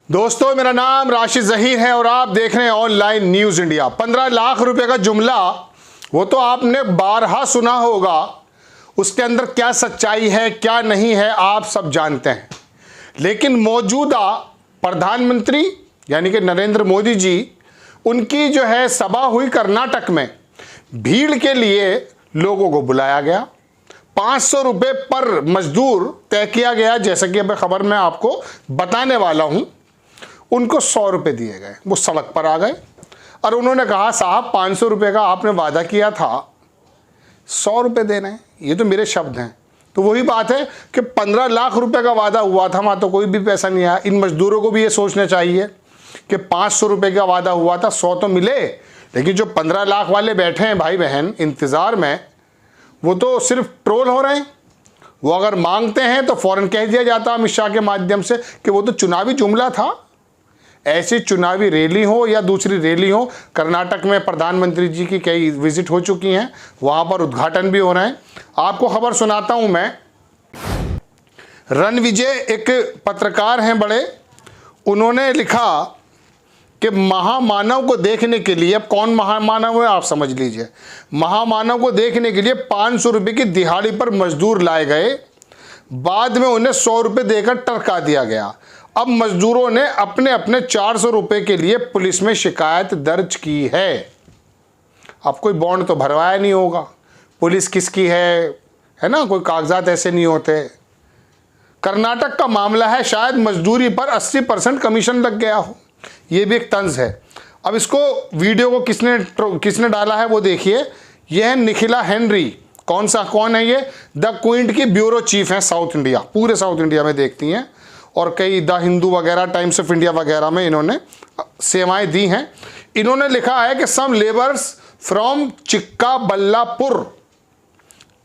दोस्तों, मेरा नाम राशिद ज़हीर है और आप देख रहे हैं ऑनलाइन न्यूज़ इंडिया। 15 लाख रुपए का जुमला वो तो आपने बारहा सुना होगा, उसके अंदर क्या सच्चाई है क्या नहीं है आप सब जानते हैं। लेकिन मौजूदा प्रधानमंत्री यानी कि नरेंद्र मोदी जी, उनकी जो है सभा हुई कर्नाटक में, भीड़ के लिए लोगों को बुलाया गया। 500 रुपये पर मजदूर तय किया गया, जैसा कि अब खबर मैं आपको बताने वाला हूं। उनको 100 रुपये दिए गए, वो सड़क पर आ गए और उन्होंने कहा साहब 500 रुपये का आपने वादा किया था, 100 रुपये देना है। ये तो मेरे शब्द हैं। तो वही बात है कि 15 लाख रुपए का वादा हुआ था, वहाँ तो कोई भी पैसा नहीं आया। इन मजदूरों को भी ये सोचना चाहिए कि 500 रुपये का वादा हुआ था, 100 तो मिले, लेकिन जो 15 लाख वाले बैठे हैं भाई बहन इंतज़ार में, वो तो सिर्फ ट्रोल हो रहे हैं। वो अगर मांगते हैं तो फ़ौरन कह दिया जाता अमित शाह के माध्यम से कि वो तो चुनावी जुमला था। ऐसी चुनावी रैली हो या दूसरी रैली हो, कर्नाटक में प्रधानमंत्री जी की कई विजिट हो चुकी हैं, वहाँ पर उद्घाटन भी हो रहे हैं। आपको खबर सुनाता हूँ मैं। रणविजय एक पत्रकार हैं बड़े, उन्होंने लिखा कि महामानव को देखने के लिए, अब कौन महामानव है आप समझ लीजिए, महामानव को देखने के लिए 500 रुपये की दिहाड़ी पर मजदूर लाए गए, बाद में उन्हें 100 रुपये देकर टरका दिया गया। अब मजदूरों ने अपने अपने 400 रुपये के लिए पुलिस में शिकायत दर्ज की है। अब कोई बॉन्ड तो भरवाया नहीं होगा, पुलिस किसकी है ना, कोई कागजात ऐसे नहीं होते। कर्नाटक का मामला है, शायद मजदूरी पर 80% कमीशन लग गया हो, ये भी एक तंज है। अब इसको वीडियो को किसने डाला है वो देखिए। यह है निखिला हेनरी। कौन है ये? द क्विंट की ब्यूरो चीफ है साउथ इंडिया, पूरे साउथ इंडिया में देखती हैं और कई द हिंदू वगैरह, टाइम्स ऑफ इंडिया वगैरह में इन्होंने सेवाएं दी हैं। इन्होंने लिखा है कि some labours from Chikkaballapur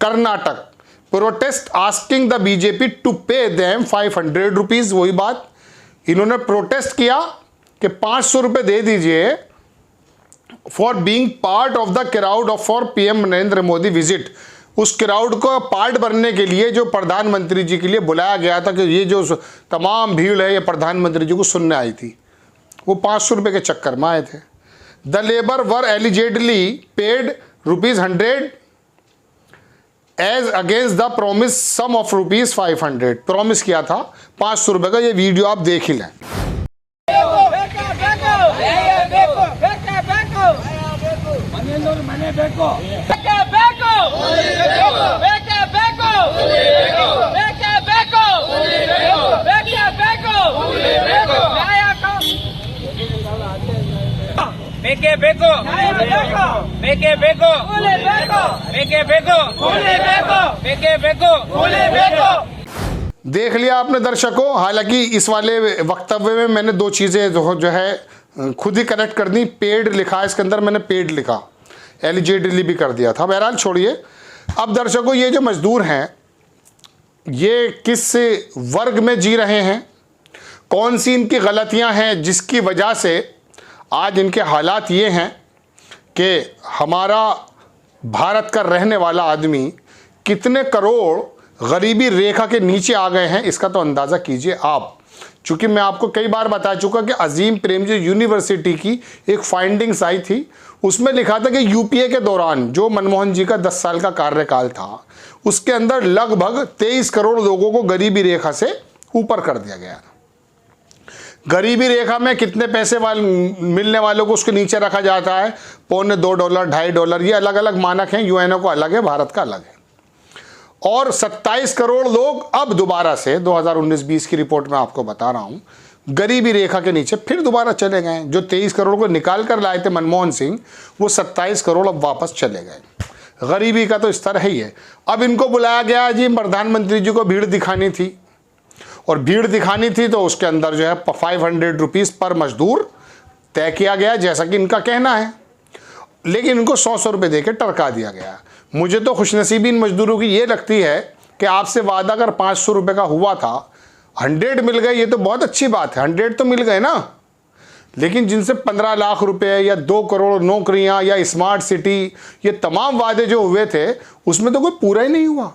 Karnataka protest asking the BJP to pay them 500 rupees. वही बात, इन्होंने प्रोटेस्ट किया कि 500 रुपये दे दीजिए for being part of the crowd of for PM Narendra Modi visit. उस क्राउड को पार्ट बनने के लिए जो प्रधानमंत्री जी के लिए बुलाया गया था, कि ये जो तमाम भीड़ है ये प्रधानमंत्री जी को सुनने आई थी, वो 500 रुपये के चक्कर में आए थे। The labour were allegedly paid ₹100 as against the promise sum of ₹500। Promise किया था 500 रुपये का। ये वीडियो आप देख ही लें। देख लिया आपने दर्शकों। हालांकि इस वाले वक्तव्य में मैंने दो चीज़ें जो है खुद ही कनेक्ट कर दी। पेड लिखा है इसके अंदर, मैंने पेड लिखा, एलिजिबली भी कर दिया था। बहरहाल छोड़िए। अब दर्शकों, ये जो मजदूर हैं ये किस वर्ग में जी रहे हैं, कौन सी इनकी गलतियां हैं जिसकी वजह से आज इनके हालात ये हैं कि हमारा भारत का रहने वाला आदमी कितने करोड़ गरीबी रेखा के नीचे आ गए हैं, इसका तो अंदाज़ा कीजिए आप। चूँकि मैं आपको कई बार बता चुका कि अजीम प्रेमजी यूनिवर्सिटी की एक फाइंडिंग्स आई थी, उसमें लिखा था कि यूपीए के दौरान जो मनमोहन जी का 10 साल का कार्यकाल था, उसके अंदर लगभग 23 करोड़ लोगों को गरीबी रेखा से ऊपर कर दिया गया। गरीबी रेखा में कितने पैसे मिलने वालों को उसके नीचे रखा जाता है, $2.25, $2.5, ये अलग अलग मानक हैं। यूएनओ का अलग है, भारत का अलग है। और 27 करोड़ लोग अब दोबारा से 2019-20 की रिपोर्ट में आपको बता रहा हूं, गरीबी रेखा के नीचे फिर दोबारा चले गए। जो 23 करोड़ को निकाल कर लाए थे मनमोहन सिंह, वो 27 करोड़ अब वापस चले गए। गरीबी का तो स्तर है ही है। अब इनको बुलाया गया जी, प्रधानमंत्री जी को भीड़ दिखानी थी, और भीड़ दिखानी थी तो उसके अंदर जो है 500 रुपीज़ पर मजदूर तय किया गया, जैसा कि इनका कहना है। लेकिन इनको 100 रुपये दे के टरका दिया गया। मुझे तो खुशनसीबी इन मजदूरों की ये लगती है कि आपसे वादा अगर 500 रुपये का हुआ था, 100 मिल गए, ये तो बहुत अच्छी बात है, 100 तो मिल गए ना। लेकिन जिनसे 15 लाख रुपए या 2 करोड़ नौकरियां या स्मार्ट सिटी, ये तमाम वादे जो हुए थे उसमें तो कोई पूरा ही नहीं हुआ।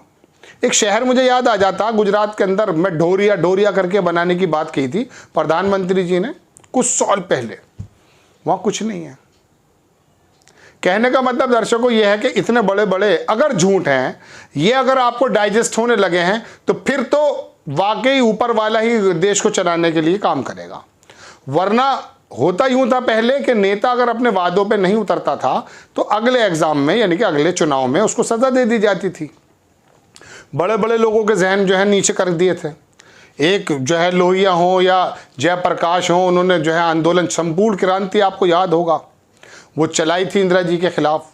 एक शहर मुझे याद आ जाता, गुजरात के अंदर, मैं ढोरिया करके बनाने की बात की थी प्रधानमंत्री जी ने कुछ साल पहले, वहां कुछ नहीं है। कहने का मतलब दर्शकों ये है कि इतने बड़े बड़े अगर झूठ हैं, ये अगर आपको डाइजेस्ट होने लगे हैं, तो फिर तो वाकई ऊपर वाला ही देश को चलाने के लिए काम करेगा। वरना होता यूं था पहले कि नेता अगर अपने वादों पे नहीं उतरता था तो अगले एग्जाम में, यानी कि अगले चुनाव में उसको सजा दे दी जाती थी। बड़े बड़े लोगों के जहन जो है नीचे कर दिए थे। एक जो है लोहिया हो या जयप्रकाश हो, उन्होंने जो है आंदोलन, संपूर्ण क्रांति आपको याद होगा, वो चलाई थी इंदिरा जी के खिलाफ।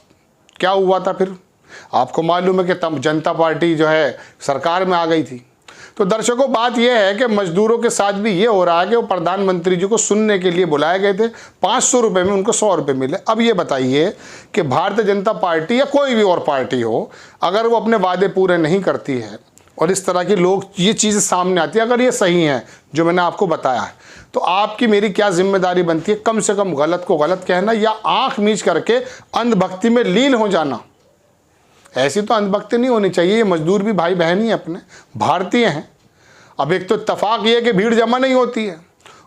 क्या हुआ था फिर? आपको मालूम है कि तब जनता पार्टी जो है सरकार में आ गई थी। तो दर्शकों बात यह है कि मजदूरों के साथ भी ये हो रहा है कि वो प्रधानमंत्री जी को सुनने के लिए बुलाए गए थे, 500 रुपये में उनको 100 रुपये मिले। अब ये बताइए कि भारतीय जनता पार्टी या कोई भी और पार्टी हो, अगर वो अपने वादे पूरे नहीं करती है और इस तरह की लोग ये चीज़ें सामने आती है, अगर ये सही है जो मैंने आपको बताया है, तो आपकी मेरी क्या जिम्मेदारी बनती है? कम से कम गलत को गलत कहना या आंख मीच करके अंधभक्ति में लीन हो जाना। ऐसी तो अंधभक्ति नहीं होनी चाहिए। ये मजदूर भी भाई बहन ही अपने भारतीय हैं। अब एक तो इत्तेफाक ये है कि भीड़ जमा नहीं होती है,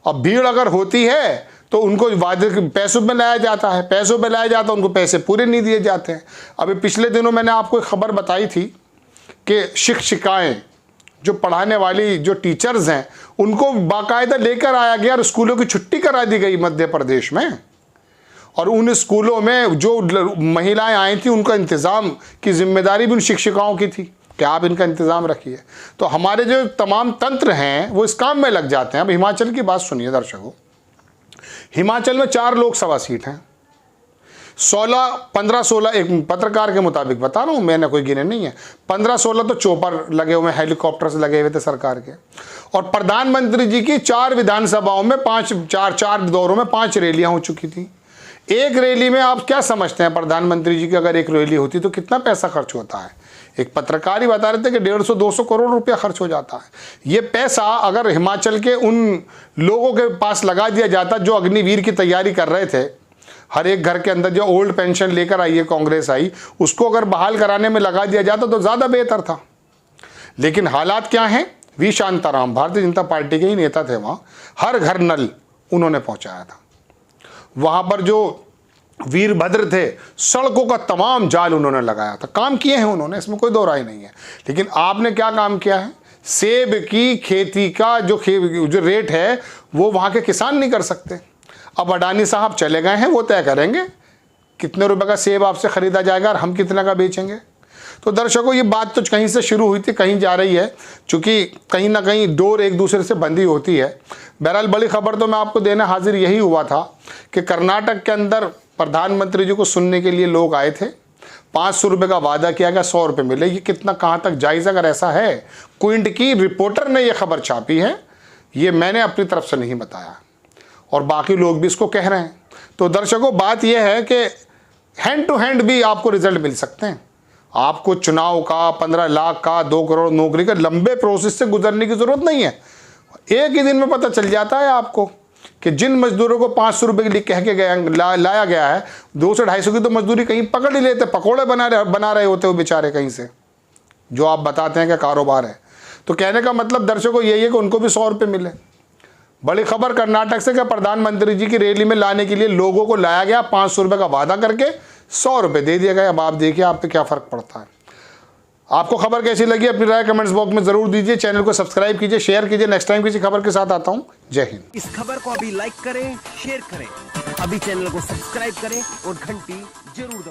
और भीड़ अगर होती है तो उनको वादे पैसों में लाया जाता है, पैसों में लाया जाता है, उनको पैसे पूरे नहीं दिए जाते हैं। अभी पिछले दिनों मैंने आपको एक खबर बताई थी कि शिक्षिकाएँ, जो पढ़ाने वाली जो टीचर्स हैं, उनको बाकायदा लेकर आया गया और स्कूलों की छुट्टी करा दी गई मध्य प्रदेश में। और उन स्कूलों में जो महिलाएं आई थी, उनका इंतज़ाम की जिम्मेदारी भी उन शिक्षिकाओं की थी कि आप इनका इंतज़ाम रखिए। तो हमारे जो तमाम तंत्र हैं वो इस काम में लग जाते हैं। अब हिमाचल की बात सुनिए दर्शकों। हिमाचल में 4 लोकसभा सीट हैं, 15-16, एक पत्रकार के मुताबिक बता रहा हूँ, मैंने कोई गिने नहीं है, 15-16 तो चोपर लगे हुए, हेलीकॉप्टर्स लगे हुए थे सरकार के। और प्रधानमंत्री जी की 4 विधानसभाओं में 4 दौरों में 5 रैलियां हो चुकी थी। एक रैली में आप क्या समझते हैं प्रधानमंत्री जी की अगर एक रैली होती तो कितना पैसा खर्च होता है? एक पत्रकार ही बता रहे थे कि 150-200 करोड़ रुपया खर्च हो जाता है। ये पैसा अगर हिमाचल के उन लोगों के पास लगा दिया जाता जो अग्निवीर की तैयारी कर रहे थे, हर एक घर के अंदर जो ओल्ड पेंशन लेकर आई है कांग्रेस आई, उसको अगर बहाल कराने में लगा दिया जाता तो ज़्यादा बेहतर था। लेकिन हालात क्या हैं? वी शांताराम भारतीय जनता पार्टी के ही नेता थे, वहाँ हर घर नल उन्होंने पहुँचाया था। वहाँ पर जो वीरभद्र थे, सड़कों का तमाम जाल उन्होंने लगाया था। काम किए हैं उन्होंने, इसमें कोई दो राय नहीं है। लेकिन आपने क्या काम किया है? सेब की खेती का जो रेट है वो वहाँ के किसान नहीं कर सकते। अब अडानी साहब चले गए हैं, वो तय करेंगे कितने रुपए का सेब आपसे ख़रीदा जाएगा और हम कितना का बेचेंगे। तो दर्शकों ये बात तो कहीं से शुरू हुई थी, कहीं जा रही है, चूँकि कहीं ना कहीं डोर एक दूसरे से बंधी होती है। बहरहाल बड़ी खबर तो मैं आपको देने हाजिर यही हुआ था कि कर्नाटक के अंदर प्रधानमंत्री जी को सुनने के लिए लोग आए थे। 500 रुपये का वादा किया गया, 100 रुपये मिले। ये कितना कहाँ तक जायज़? अगर ऐसा है, क्विंट की रिपोर्टर ने ये खबर छापी है, ये मैंने अपनी तरफ से नहीं बताया और बाकी लोग भी इसको कह रहे हैं। तो दर्शकों बात यह है कि हैंड टू हैंड भी आपको रिजल्ट मिल सकते हैं। आपको चुनाव का, 15 लाख का, 2 करोड़ नौकरी का लंबे प्रोसेस से गुजरने की ज़रूरत नहीं है। एक ही दिन में पता चल जाता है आपको कि जिन मजदूरों को 500 रुपये के लिए कह के लाया गया है, 200-250 की तो मजदूरी कहीं पकड़ ही लेते, पकौड़े बना रहे होते वो बेचारे कहीं से, जो आप बताते हैं कि कारोबार है। तो कहने का मतलब दर्शकों यही है कि उनको भी 100 रुपये मिले। बड़ी खबर कर्नाटक से कि प्रधानमंत्री जी की रैली में लाने के लिए लोगों को लाया गया, 500 रुपये का वादा करके 100 रुपये दे दिया गया। अब आप देखिए आप पे क्या फ़र्क पड़ता है। आपको खबर कैसी लगी अपनी राय कमेंट्स बॉक्स में जरूर दीजिए। चैनल को सब्सक्राइब कीजिए, शेयर कीजिए। नेक्स्ट टाइम किसी खबर के साथ आता हूं। जय हिंद। इस खबर को अभी लाइक करें, शेयर करें, अभी चैनल को सब्सक्राइब करें और घंटी जरूर दबाएं।